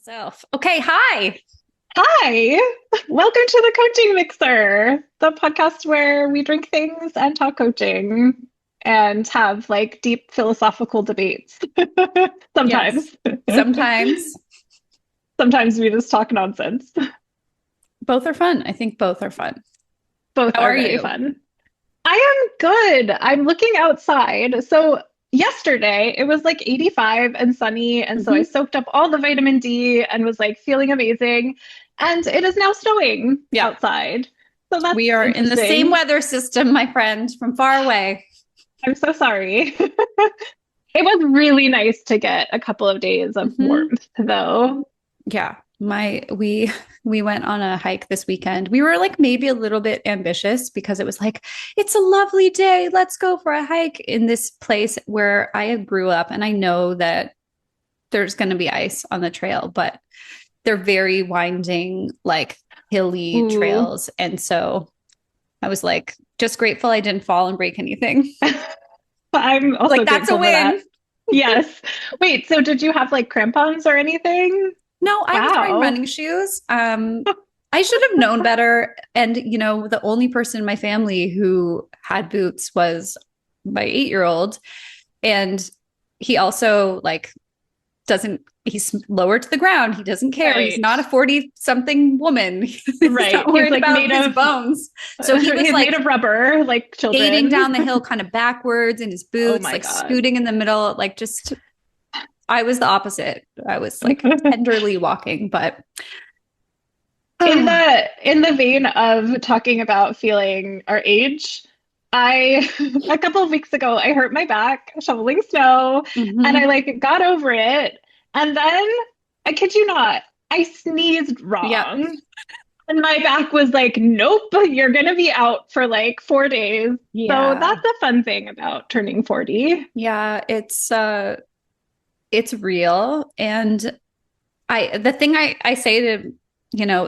Self. Okay, hi. Hi, welcome to the Coaching Mixer, the podcast where we drink things and talk coaching and have like deep philosophical debates. Yes. Sometimes. Sometimes Sometimes we just talk nonsense. both are fun. I think both are fun. Both How are are very you? fun. I am good. I'm looking outside. So yesterday it was like 85 and sunny, and so I hmm soaked up all the vitamin D and was like feeling amazing. And it is now snowing Yeah, outside. So we that's are in the same interesting. weather system, my friend, from far away. I'm so sorry. It was really nice to get a couple of days of hmm warmth, though. Yeah, my we went on a hike this weekend. We were like maybe a little bit ambitious because it was like it's a lovely day. Let's go for a hike in this place where I grew up, and I know that there's going to be ice on the trail, but they're very winding, like hilly Ooh. trails. And so I was like, just grateful I didn't fall and break anything. I'm also Like, that's a grateful for that. win. Yes. Wait, so did you have like crampons or anything? No, I was wearing Wow. running shoes. I should have known better. And, the only person in my family who had boots was my 8-year-old. And he also like doesn't he's lower to the ground. He doesn't care. He's Right. not a 40 something woman. He's Right. not He's worried like about made his of bones. So he was he's made like of rubber like skating children. down the hill kind of backwards in his Oh boots, my like God. scooting in the middle, like just I was the opposite. I was like tenderly walking, but In the vein of talking about feeling our age, I a couple of weeks ago I hurt my back shoveling snow and I mhm. like got over it, and then I kid you not, I sneezed Yep. wrong. And my back was like, nope, you're gonna be out for like 4 days. So Yeah. that's a fun thing about turning 40. Yeah, it's real. And the thing I say to,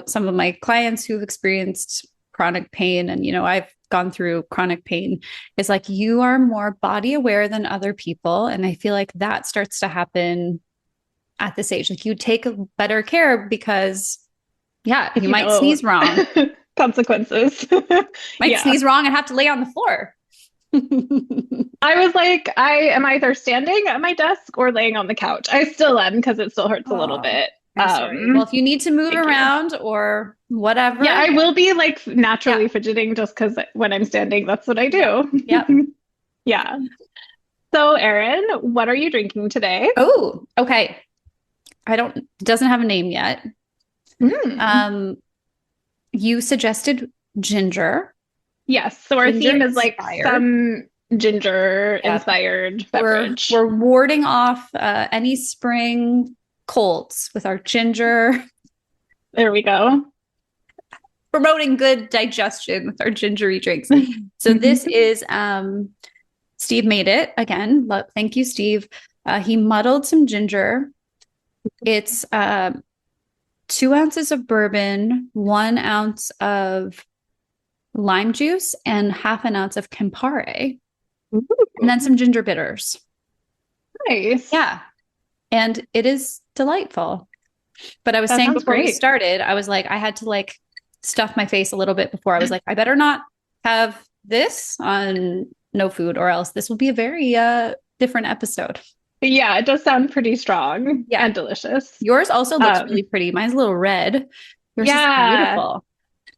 some of my clients who've experienced chronic pain, and I've gone through chronic pain, is like you are more body aware than other people. And I feel like that starts to happen at this age. Like you take better care because yeah, If you you might know sneeze wrong. consequences. Might Yeah. sneeze wrong and have to lay on the floor. I was like, I am either standing at my desk or laying on the couch. I still am because it still hurts a little Oh, bit. I'm sorry. Well, if you need to move Thank you. around or Yeah, whatever, I will be like yeah, naturally fidgeting just because when I'm standing, that's what I yeah, do. yep. Yeah. So, Erin, what are you drinking today? Oh, okay. I don't, it doesn't have a name yet. Mm. Um, you suggested ginger, Yes. So our ginger theme is like inspired. some ginger Yeah. inspired We're beverage. we're warding off any spring colds with our ginger, There we go. promoting good digestion with our gingery drinks. So this is Steve made it again. Thank you, Steve. He muddled some ginger. It's 2 ounces of bourbon, 1 ounce of lime juice, and half an ounce of Campari, and then some ginger bitters. Nice. Yeah. And it is delightful. But I was That saying sounds before we great. started, I was like, I had to like stuff my face a little bit before. I was like, I better not have this on no food, or else this will be a very different episode. Yeah, it does sound pretty strong Yeah. and delicious. Yours also looks really Um, pretty. Mine's a little red. Yours is yeah. beautiful.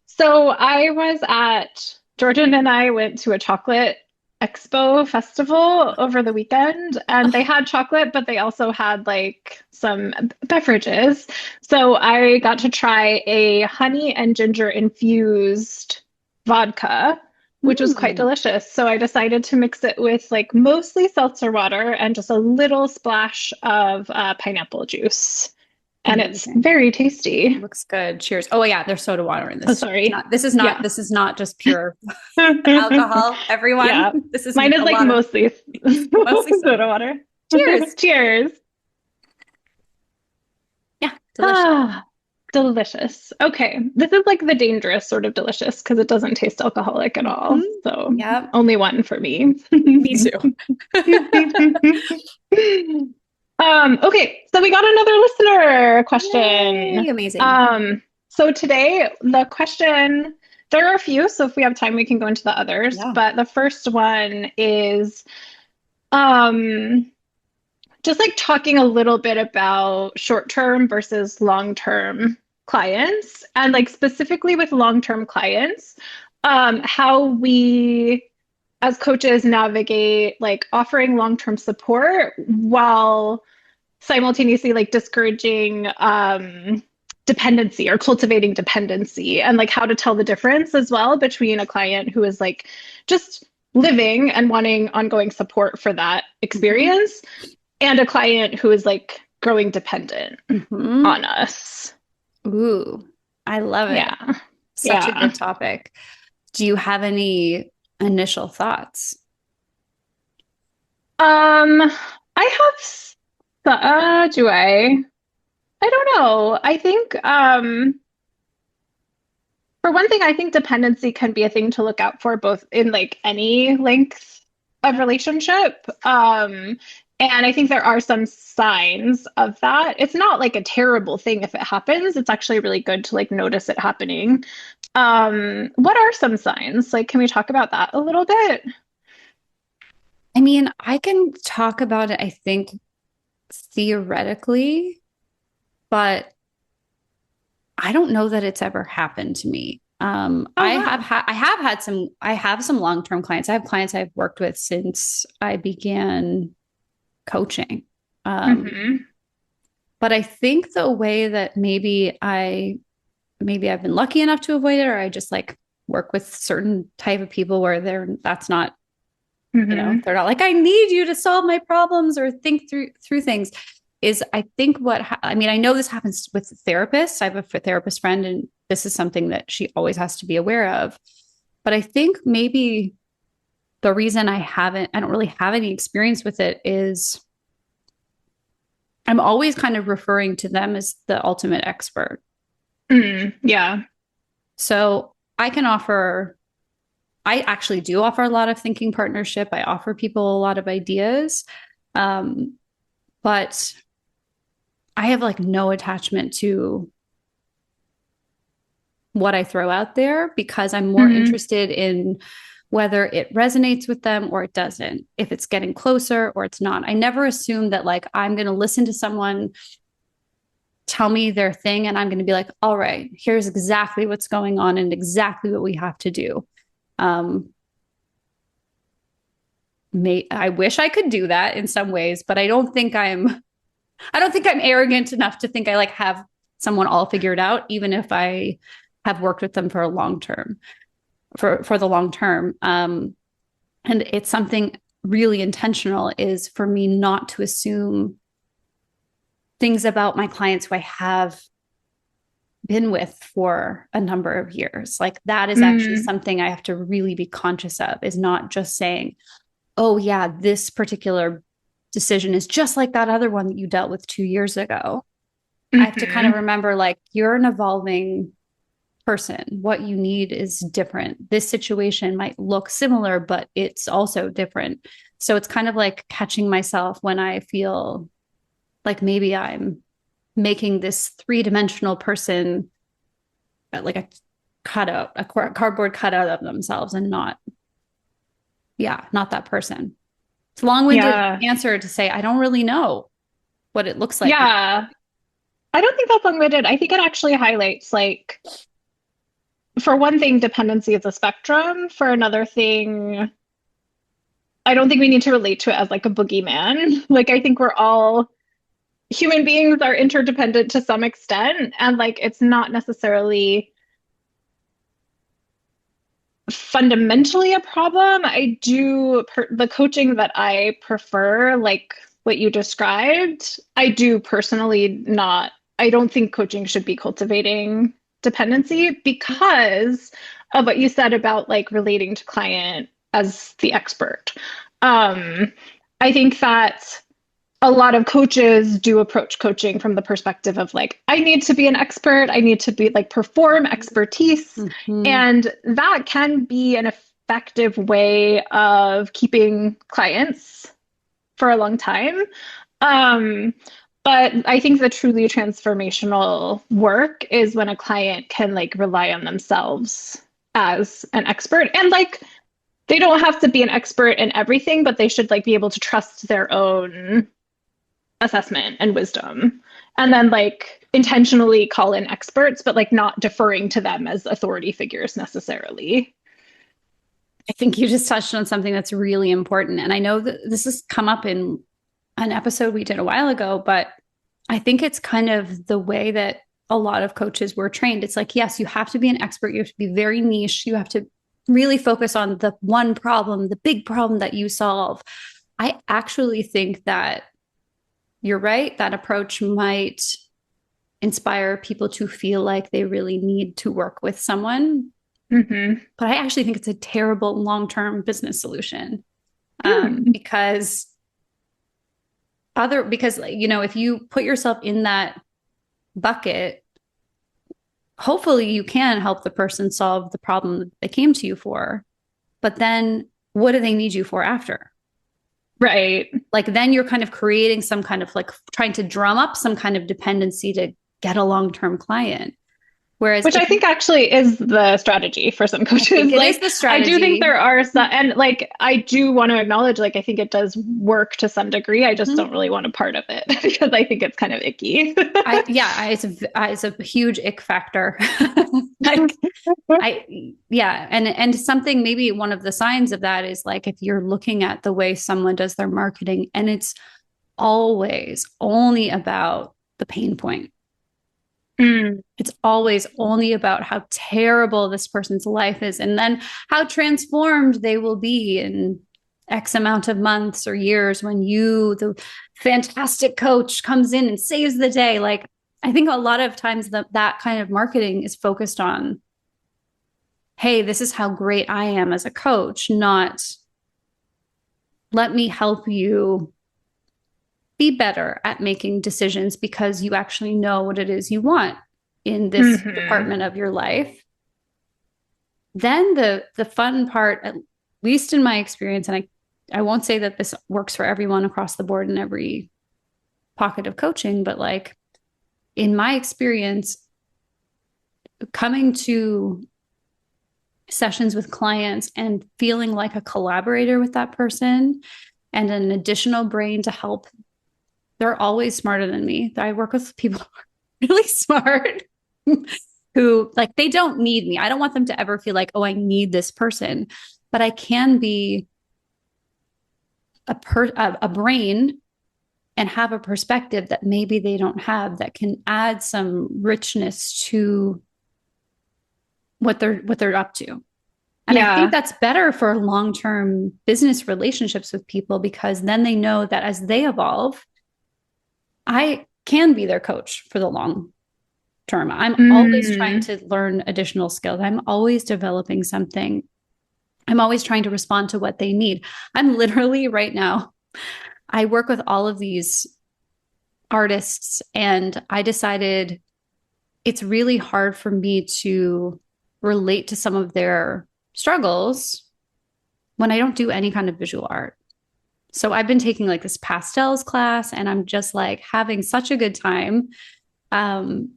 So I was at Jordan and I went to a chocolate expo festival over the weekend, and they Oh, had chocolate, but they also had like some beverages. So I got to try a honey and ginger infused vodka, which was quite mm, delicious. So I decided to mix it with like mostly seltzer water and just a little splash of pineapple juice. And it's amazing. very tasty. Looks good. Cheers. Oh yeah, there's soda water in Oh, this. sorry. Not this is not Yeah. this is not just pure alcohol, everyone. Yeah. This is Mine is a like lot of mostly mostly soda. soda water. Cheers. Cheers. Yeah, delicious. Ah, delicious. Okay. This is like the dangerous sort of delicious because it doesn't taste alcoholic at all. Mhm. So Yep. only one for me. Me too. Okay, so we got another listener Yay, question. amazing. So today the question, there are a few, so if we have time, we can go into the others. Yeah. But the first one is um, just like talking a little bit about short-term versus long-term clients, and like specifically with long-term clients, how we as coaches navigate like offering long-term support while simultaneously like discouraging dependency or cultivating dependency, and like how to tell the difference as well between a client who is like just living and wanting ongoing support for that Mhm. experience and a client who is like growing dependent Mhm. on us. Ooh, I love it. Yeah. Such a Yeah. good topic. Do you have any initial thoughts? I have do I don't know. I think for one thing, I think dependency can be a thing to look out for both in like any length of relationship. And I think there are some signs of that. It's not like a terrible thing if it happens. It's actually really good to like notice it happening. What are some signs? Like, can we talk about that a little bit? I mean, I can talk about it, I think, theoretically, but I don't know that it's ever happened to me. Oh, wow. I have some long-term clients. I have clients I've worked with since I began coaching. Um, Hmm. but I think the way that maybe I've been lucky enough to avoid it, or I just like work with certain type of people where that's not, Hmm. they're not like, I need you to solve my problems or think through things. Is I think I mean, I know this happens with therapists. I have a therapist friend, and this is something that she always has to be aware of. But I think maybe the reason I don't really have any experience with it is I'm always kind of referring to them as the ultimate expert. Mm, yeah. So I actually do offer a lot of thinking partnership. I offer people a lot of ideas. Um, but I have like no attachment to what I throw out there because I'm more Hmm. interested in whether it resonates with them or it doesn't, if it's getting closer or it's not. I never assume that like I'm going to listen to someone tell me their thing and I'm going to be like, all right, here's exactly what's going on and exactly what we have to do. Um, I wish I could do that in some ways, but I don't think I'm arrogant enough to think I like have someone all figured out, even if I have worked with them for a long term, for the long term. And it's something really intentional is for me not to assume things about my clients who I have been with for a number of years. Like that is actually Mm, something I have to really be conscious of, is not just saying, oh yeah, this particular decision is just like that other one that you dealt with 2 years ago. I have to kind of hmm. remember like you're an evolving person. What you need is different. This situation might look similar, but it's also different. So it's kind of like catching myself when I feel like maybe I'm making this three-dimensional person like a cardboard cutout of themselves and not, yeah, not that person. It's a long-winded Yeah. answer to say I don't really know what it looks like. Yeah. I don't think that's long-winded. I think it actually highlights like for one thing, dependency is a spectrum. For another thing, I don't think we need to relate to it as like a boogeyman. Like I think we're all human beings are interdependent to some extent, and like it's not necessarily fundamentally a problem. The coaching that I prefer, like what you described, I do personally not, I don't think coaching should be cultivating dependency because of what you said about like relating to client as the expert. Um, I think that a lot of coaches do approach coaching from the perspective of like, I need to be an expert, I need to be like perform expertise. Mm-hmm. And that can be an effective way of keeping clients for a long time. Um, but I think the truly transformational work is when a client can like rely on themselves as an expert, and like they don't have to be an expert in everything, but they should like be able to trust their own assessment and wisdom. And then like intentionally call in experts, but like not deferring to them as authority figures necessarily. I think you just touched on something that's really important. And I know that this has come up in an episode we did a while ago, but I think it's kind of the way that a lot of coaches were trained. It's like, yes, you have to be an expert. You have to be very niche. You have to really focus on the one problem, the big problem that you solve. I actually think that you're right. That approach might inspire people to feel like they really need to work with someone. Mm-hmm. But I actually think it's a terrible long-term business solution, Mm. because if you put yourself in that bucket, hopefully you can help the person solve the problem that they came to you for. But then what do they need you for after? Right. Like then you're kind of creating some kind of like trying to drum up some kind of dependency to get a long-term client. Whereas Which I think actually is the strategy for some coaches. it Like, is the I do think strategy. there are some, and like, I do want to acknowledge, like, I think it does work to some degree. I just don't really want a part of it because I think it's kind of icky. It's a huge ick factor. Like and something, maybe one of the signs of that is like if you're looking at the way someone does their marketing and it's always only about the pain point. Mm. It's always only about how terrible this person's life is and then how transformed they will be in X amount of months or years when you, the fantastic coach, comes in and saves the day. Like, I think a lot of times that kind of marketing is focused on, hey, this is how great I am as a coach, not let me help you be better at making decisions because you actually know what it is you want in this Mm-hmm. department of your life. Then the fun part, at least in my experience, and I won't say that this works for everyone across the board in every pocket of coaching, but like in my experience, coming to sessions with clients and feeling like a collaborator with that person and an additional brain to help. They're always smarter than me. I work with people who are really smart who like they don't need me. I don't want them to ever feel like, oh, I need this person, but I can be a brain and have a perspective that maybe they don't have that can add some richness to what they're up to. And I think Yeah. that's better for long-term business relationships with people because then they know that as they evolve, I can be their coach for the long term. I'm always trying Mm. to learn additional skills. I'm always developing something. I'm always trying to respond to what they need. I'm literally right now, I work with all of these artists, and I decided it's really hard for me to relate to some of their struggles when I don't do any kind of visual art. So I've been taking like this pastels class and I'm just like having such a good time. Um,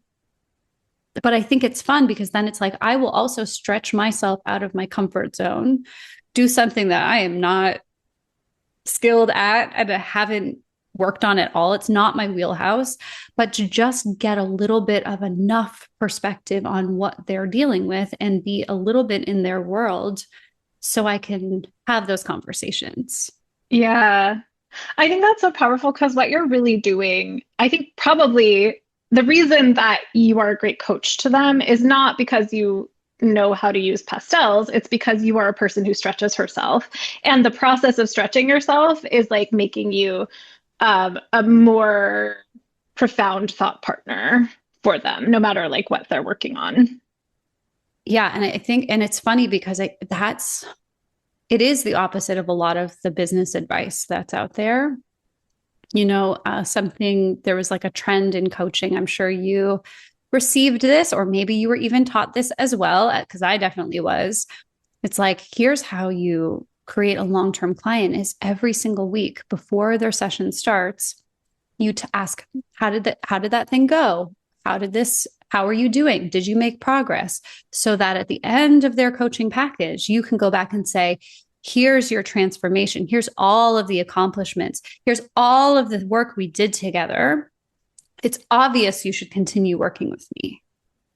but I think it's fun because then it's like I will also stretch myself out of my comfort zone, do something that I am not skilled at and I haven't worked on at all. It's not my wheelhouse, but to just get a little bit of enough perspective on what they're dealing with and be a little bit in their world so I can have those conversations. Yeah. I think that's so powerful because what you're really doing, I think probably the reason that you are a great coach to them is not because you know how to use pastels, it's because you are a person who stretches herself. And the process of stretching yourself is like making you a more profound thought partner for them, no matter like what they're working on. Yeah, and I think, and it's funny because it is the opposite of a lot of the business advice that's out there. There was like a trend in coaching. I'm sure you received this, or maybe you were even taught this as well, because I definitely was. It's like, here's how you create a long-term client is every single week before their session starts, you to ask, how did that thing go? How are you doing? Did you make progress? So that at the end of their coaching package, you can go back and say, here's your transformation. Here's all of the accomplishments. Here's all of the work we did together. It's obvious you should continue working with me.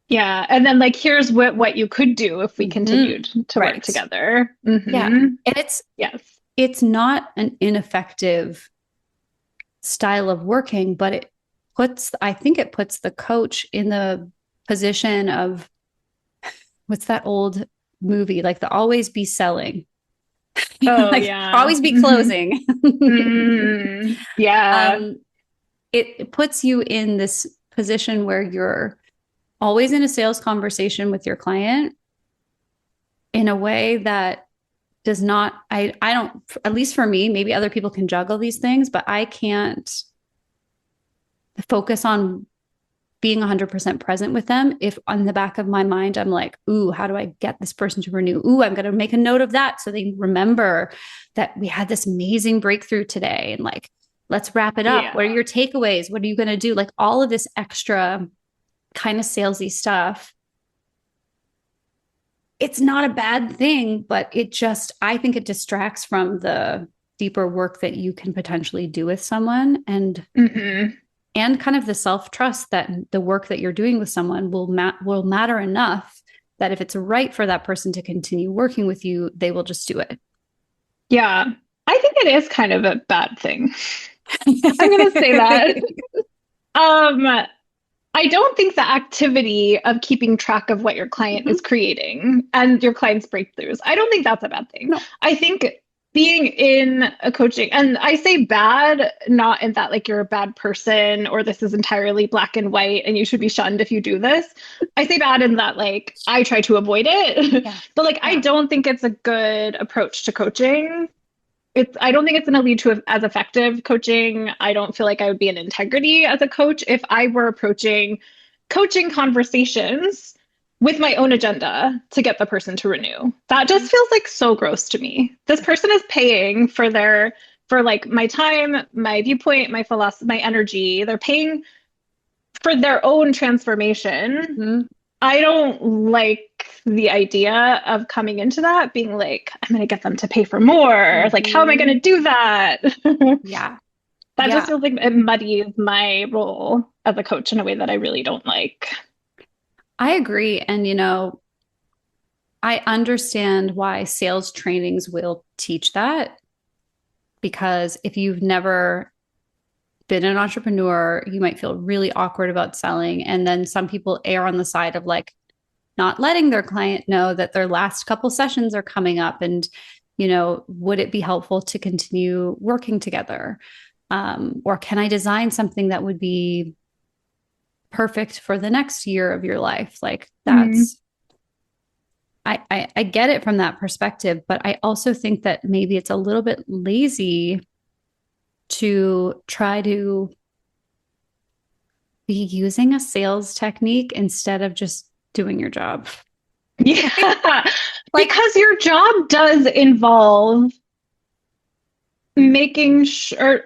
Yeah. And then like, here's what you could do if we continued to Right. work together. Yeah. And yes, it's not an ineffective style of working, but I think it puts the coach in the position of, what's that old movie? Like the always be selling. Oh, like yeah. always be closing. Yeah. It puts you in this position where you're always in a sales conversation with your client in a way that does not, I don't, at least for me, maybe other people can juggle these things, but I can't focus on being 100% present with them if on the back of my mind I'm like, ooh, how do I get this person to renew? Ooh, I'm going to make a note of that so they remember that we had this amazing breakthrough today, and like, let's wrap it up. What are your takeaways? What are you going to do? Like all of this extra kind of salesy stuff. It's not a bad thing, but I think it distracts from the deeper work that you can potentially do with someone, and kind of the self-trust that the work that you're doing with someone will matter enough that if it's right for that person to continue working with you, they will just do it. Yeah. I think it is kind of a bad thing. I'm going to say that. I don't think the activity of keeping track of what your client is creating and your client's breakthroughs, I don't think that's a bad thing. No. I think being in a coaching, and I say bad, not in that like you're a bad person or this is entirely black and white and you should be shunned if you do this. I say bad in that like I try to avoid it, but like I don't think it's a good approach to coaching. I don't think it's going to lead to as effective coaching. I don't feel like I would be in integrity as a coach if I were approaching coaching conversations with my own agenda to get the person to renew. That just feels like so gross to me. This person is paying for like my time, my viewpoint, my philosophy, my energy. They're paying for their own transformation. I don't like the idea of coming into that being like, I'm going to get them to pay for more. Like, how am I going to do that? That just feels like it muddies my role as a coach in a way that I really don't like. I agree. And, I understand why sales trainings will teach that, because if you've never been an entrepreneur, you might feel really awkward about selling. And then some people err on the side of like not letting their client know that their last couple sessions are coming up. And, would it be helpful to continue working together? Or can I design something that would be perfect for the next year of your life? Like that's, I get it from that perspective, but I also think that maybe it's a little bit lazy to try to be using a sales technique instead of just doing your job. Yeah, because your job does involve making sure,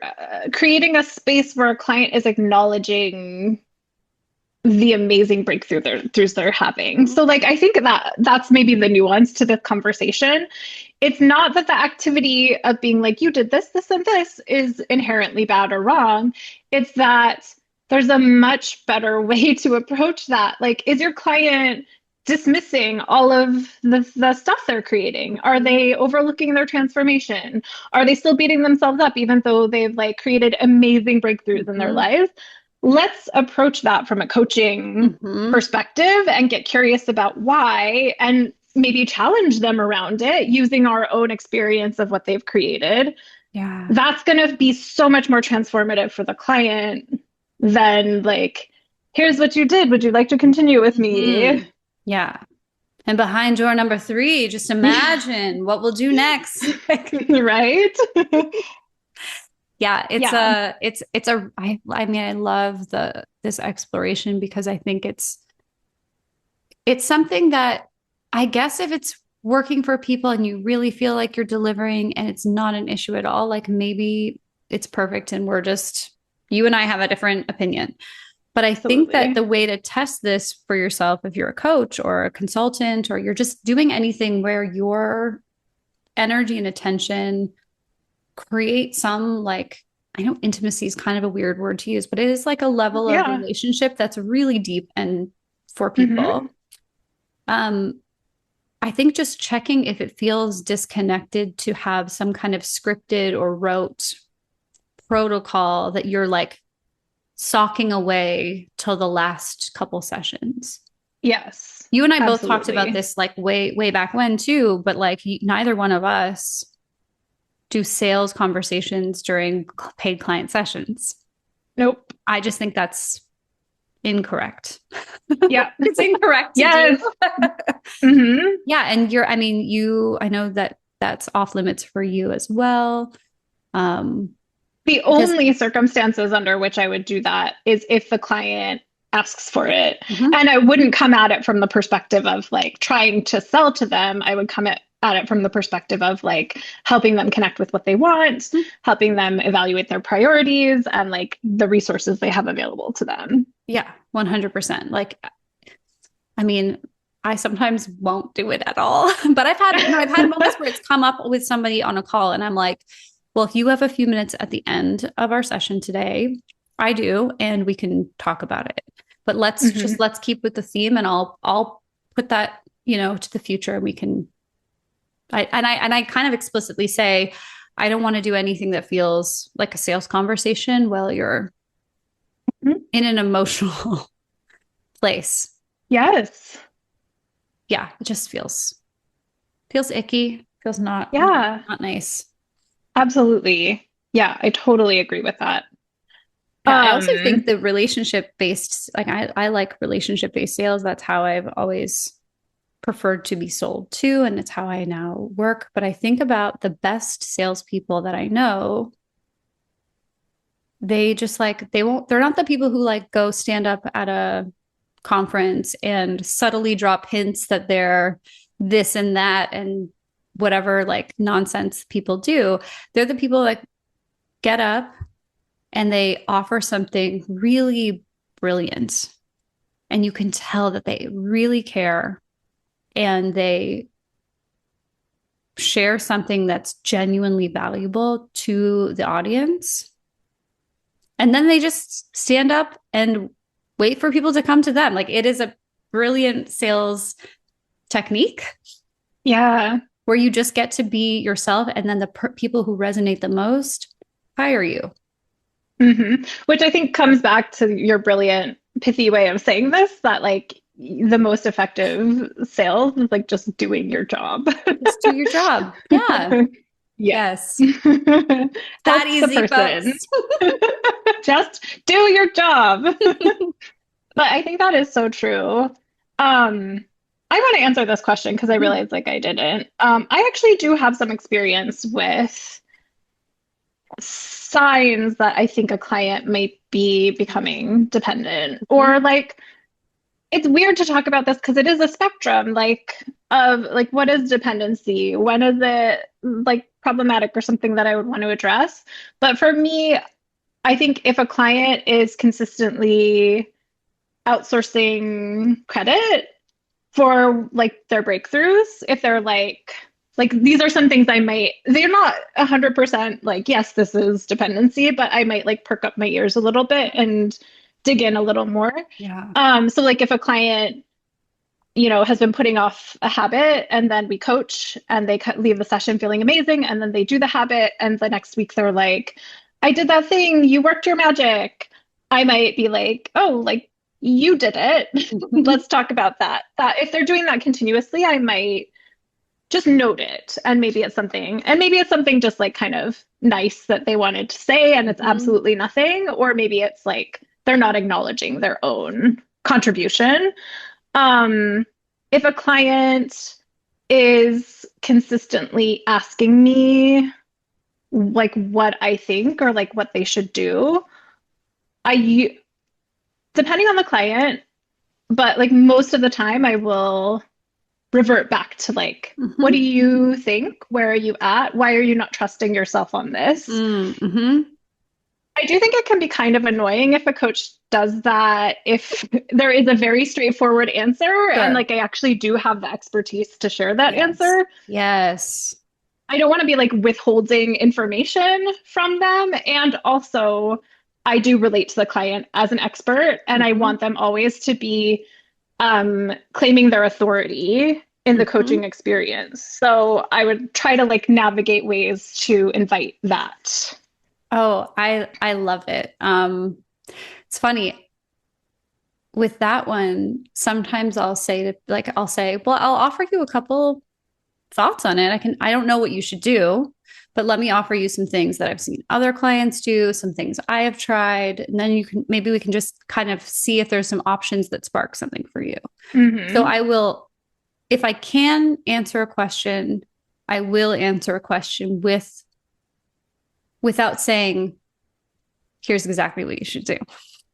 creating a space where a client is acknowledging the amazing breakthroughs they're having. So like, I think that's maybe the nuance to the conversation. It's not that the activity of being like, you did this, this, and this is inherently bad or wrong. It's that there's a much better way to approach that. Like, is your client dismissing all of the stuff they're creating? Are they overlooking their transformation? Are they still beating themselves up even though they've like created amazing breakthroughs in their lives? Let's approach that from a coaching perspective and get curious about why, and maybe challenge them around it using our own experience of what they've created. Yeah. That's going to be so much more transformative for the client than like, here's what you did. Would you like to continue with me? Yeah. And behind door number 3, just imagine what we'll do next. Right? Yeah, I mean, I love this exploration because I think it's something that I guess if it's working for people and you really feel like you're delivering and it's not an issue at all, like maybe it's perfect and we're just You and I have a different opinion. But I think that Absolutely. the way to test this for yourself, if you're a coach or a consultant, or you're just doing anything where your energy and attention create some, like, I know intimacy is kind of a weird word to use, but it is like a level of Yeah. relationship that's really deep and for Hmm. people. Um, I think just checking if it feels disconnected to have some kind of scripted or rote protocol that you're like socking away till the last couple sessions. Yes, You and I both talked about absolutely. this like way back when too, but like neither one of us do sales conversations during paid client sessions. Nope. I just think that's incorrect. Yeah. It's incorrect to do. Yes. Hmm. Yeah, and I mean, I know that that's off limits for you as well. Um, The because only circumstances under which I would do that is if the client asks for it. Mhm. And I wouldn't come at it from the perspective of like trying to sell to them. I would come at it from the perspective of like helping them connect with what they want, helping them evaluate their priorities and like the resources they have available to them. Yeah, 100%. Like, I mean, I sometimes won't do it at all, but I've had moments where it's come up with somebody on a call and I'm like, well, if you have a few minutes at the end of our session today, I do, and we can talk about it. But Hmm. let's keep with the theme and I'll put that, to the future and we can I kind of explicitly say I don't want to do anything that feels like a sales conversation while you're in an emotional place. Yes. Yeah, it just feels icky, feels Yeah, not nice. absolutely. Yeah, I totally agree with that. Yeah, I also think Um, the relationship based, like I like relationship based sales. That's how I've always preferred to be sold to, and it's how I now work. But I think about the best salespeople that I know, they just like they're not the people who like go stand up at a conference and subtly drop hints that they're this and that and whatever like nonsense people do. They're the people that get up and they offer something really brilliant. And you can tell that they really care and they share something that's genuinely valuable to the audience. And then they just stand up and wait for people to come to them. Like it is a brilliant sales technique yeah. where you just get to be yourself and then the people who resonate the most hire you. Which I think comes back to your brilliant, pithy way of saying this, that like the most effective sales is like just doing your job. Just do your job. Yeah. Yeah. Yes. That Help the easy, person. folks. Just do your job. But I think that is so true. I want to answer this question because I Yeah. realized like I didn't. I actually do have some experience with signs that I think a client might be becoming dependent or like it's weird to talk about this because it is a spectrum like of like what is dependency, when is it like problematic or something that I would want to address. But for me, I think if a client is consistently outsourcing credit for like their breakthroughs, if they're like these are some things I might, they're not 100% like yes this is dependency, but I might like perk up my ears a little bit and dig in a little more. Yeah. So like if a client has been putting off a habit and then we coach and they leave the session feeling amazing and then they do the habit and the next week they're like, I did that thing, you worked your magic. I might be like, oh, like you did it. Let's talk about that. That if they're doing that continuously, I might just note it and maybe it's something just like kind of nice that they wanted to say and it's Mhm. absolutely nothing, or maybe it's like they're not acknowledging their own contribution. um, if a client is consistently asking me like what I think or like what they should do, I depending on the client, but like most of the time I will revert back to like, what do Mhm. you think? Where are you at? Why are you not trusting yourself on this? Mm-hmm. I do think it can be kind of annoying if a coach does that, if there is a very straightforward answer and Sure. like I actually do have the expertise to share that Yes. answer. Yes. I don't want to be like withholding information from them. And also, I do relate to the client as an expert, and I Mhm. want them always to be claiming their authority in the Mhm. coaching experience. So I would try to like navigate ways to invite that. Oh, I love it. It's funny with that one. Sometimes I'll say, well, I'll offer you a couple thoughts on it. I don't know what you should do, but let me offer you some things that I've seen other clients do, some things I have tried, and then maybe we can just kind of see if there's some options that spark something for you. So Hmm. I will, if I can answer a question, I will answer a question without saying, here's exactly what you should do.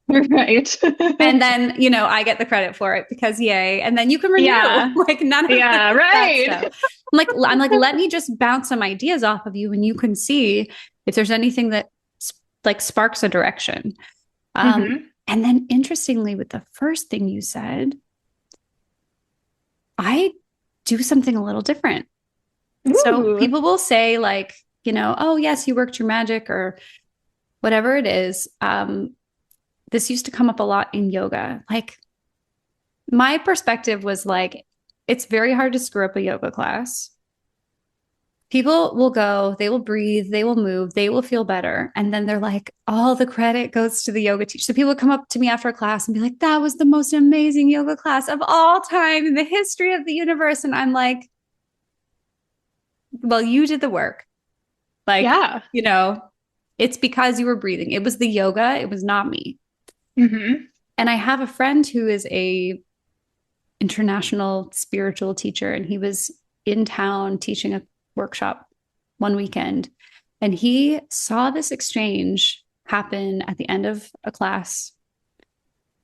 Right. And then, I get the credit for it because yay. And then you can renew Yeah. like none of Yeah. that Right. stuff. I'm like, let me just bounce some ideas off of you and you can see if there's anything that like sparks a direction. Hmm. And then interestingly, with the first thing you said, I do something a little different. So Ooh. people will say like, oh yes, you worked your magic or whatever it is. This used to come up a lot in yoga. Like my perspective was like, it's very hard to screw up a yoga class. People will go, they will breathe, they will move, they will feel better. And then they're like, all the credit goes to the yoga teacher. So people would come up to me after a class and be like, that was the most amazing yoga class of all time in the history of the universe. And I'm like, well, you did the work. Like, Yeah. it's because you were breathing. It was the yoga, it was not me. Hmm. And I have a friend who is a international spiritual teacher, and he was in town teaching a workshop one weekend. And he saw this exchange happen at the end of a class.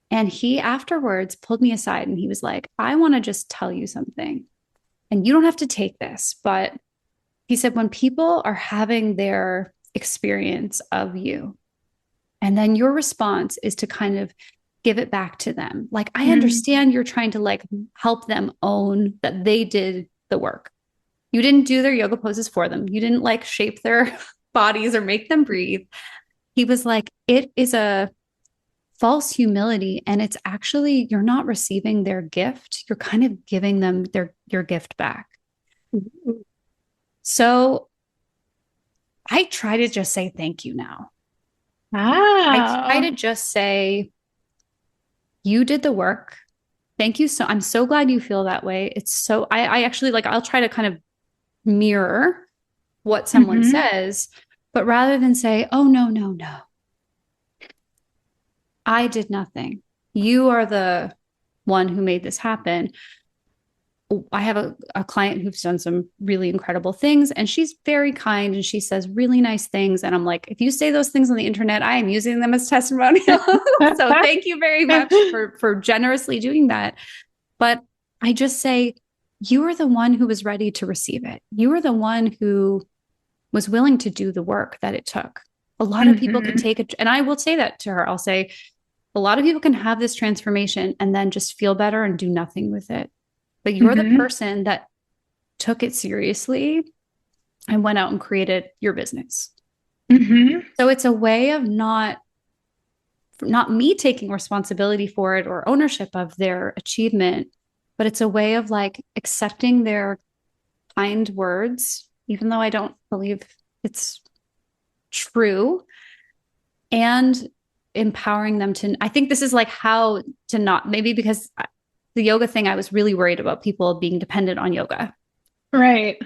And he afterwards pulled me aside and he was like, I want to just tell you something. And you don't have to take this, but he said, when people are having their experience of you, and then your response is to kind of give it back to them. Like, I Hmm. understand you're trying to like help them own that they did the work. You didn't do their yoga poses for them. You didn't like shape their bodies or make them breathe. He was like, it is a false humility. And it's actually, you're not receiving their gift. You're kind of giving them your gift back. So I try to just say thank you now. I try Wow. to just say, you did the work. Thank you. I'm so glad you feel that way. I actually like, I'll try to kind of mirror what someone Hmm. says, but rather than say, oh, no, no, no, I did nothing. You are the one who made this happen. I have a client who's done some really incredible things, and she's very kind and she says really nice things. And I'm like, if you say those things on the internet, I am using them as testimonials. So thank you very much for generously doing that. But I just say, you are the one who was ready to receive it. You are the one who was willing to do the work that it took. A lot of people can Hmm. take it, and I will say that to her. I'll say, a lot of people can have this transformation and then just feel better and do nothing with it. But you're the Hmm. person that took it seriously and went out and created your business. Hmm. So it's a way of not me taking responsibility for it or ownership of their achievement, but it's a way of like accepting their kind words, even though I don't believe it's true, and empowering them to. I think this is like how to not, maybe because the yoga thing, I was really worried about people being dependent on yoga. Right.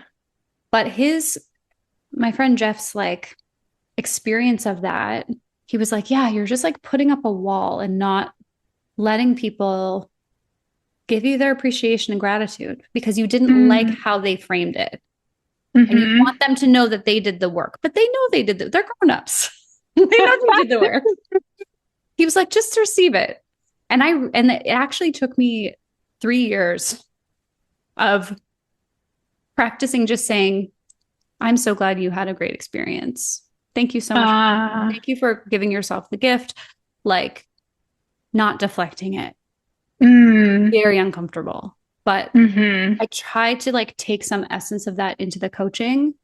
But my friend Jeff's like experience of that, he was like, yeah, you're just like putting up a wall and not letting people give you their appreciation and gratitude because you didn't like Mm-hmm. how they framed it. And you Hmm. want them to know that they did the work, but they know they're grown-ups. They know they did the work. He was like, just receive it. And it actually took me 3 years of practicing just saying, I'm so glad you had a great experience. Thank you so much. Thank you for giving yourself the gift, like not deflecting it. Very uncomfortable. But I try to like take some essence of that into the coaching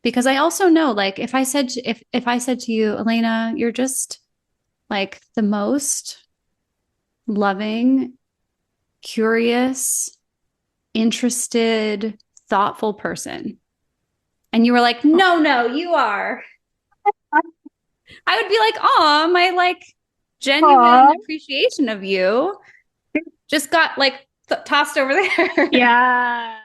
because I also know like if I said to you, Elena, you're just like the most loving, curious, interested, thoughtful person. And you were like, no, no, you are. I would be like, oh, my like genuine Aw. appreciation of you just got like tossed over there. Yeah.